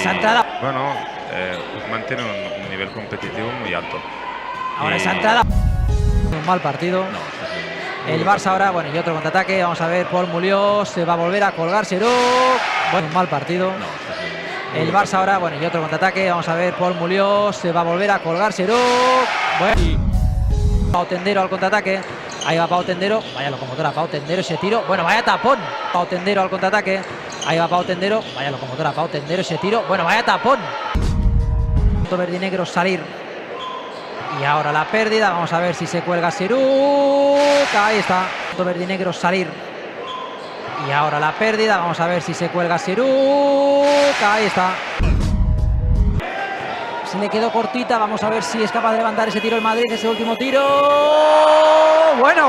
esa entrada. Bueno, mantiene un nivel competitivo muy alto. Ahora esa entrada. Un mal partido. El Barça ahora, bueno, y otro contraataque. Vamos a ver, Paul Muliós se va a volver a colgar Serú. Bueno, un mal partido. El Barça ahora, bueno, y otro contraataque. Vamos a ver, Paul Muliós se va a volver a colgar Serú. Bueno, Pau Tendero al contraataque. Ahí va Pau Tendero. Vaya locomotora, Pau Tendero, ese tiro. Bueno, vaya tapón. Pau Tendero al contraataque. Ahí va Pau Tendero. Vaya locomotora, Pau Tendero, ese tiro. Bueno, vaya tapón. Verdinegro salir. Y ahora la pérdida. Vamos a ver si se cuelga Serú. Ahí está. Verdinegro salir. Y ahora la pérdida. Vamos a ver si se cuelga Serú. Ahí está. Se le quedó cortita. Vamos a ver si es capaz de levantar ese tiro el Madrid. Ese último tiro. Bueno.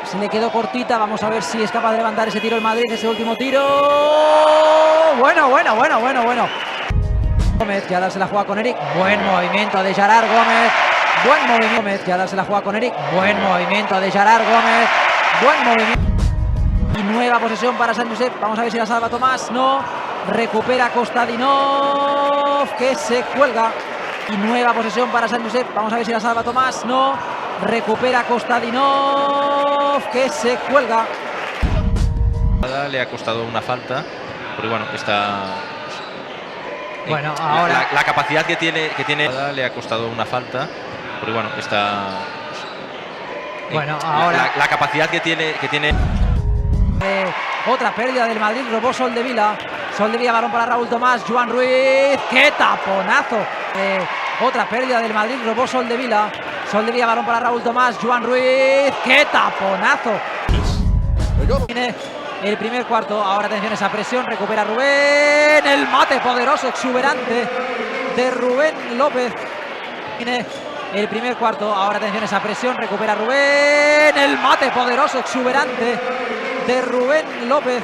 Se le quedó cortita. Vamos a ver si es capaz de levantar ese tiro el Madrid. Ese último tiro. Bueno. Gómez, que ahora se la juega con Eric. Buen movimiento de Gerard Gómez. Buen movimiento. Gómez, que ahora se la juega con Eric. Buen movimiento de Gerard Gómez. Buen movimiento. Y nueva posesión para Sant Josep. Vamos a ver si la salva Tomás. No. Recupera Kostadinov, que se cuelga. Y nueva posesión para Sant Josep. Vamos a ver si la salva Tomás. No. Recupera Kostadinov, que se cuelga. Le ha costado una falta, porque bueno, está... Bueno, ahora... La capacidad que tiene... Le ha costado una falta, porque bueno, está... Bueno, ahora... La capacidad que tiene... Otra pérdida del Madrid, robó Soldevila. Soldevila, balón para Raúl Tomás, Joan Ruiz. ¡Qué taponazo! Otra pérdida del Madrid, robó Soldevila. Soldevila, balón para Raúl Tomás, Joan Ruiz. ¡Qué taponazo! Tiene el primer cuarto. Ahora atención a esa presión, recupera Rubén. El mate poderoso, exuberante de Rubén López. Tiene el primer cuarto. Ahora atención a esa presión, recupera Rubén. El mate poderoso, exuberante de Rubén López.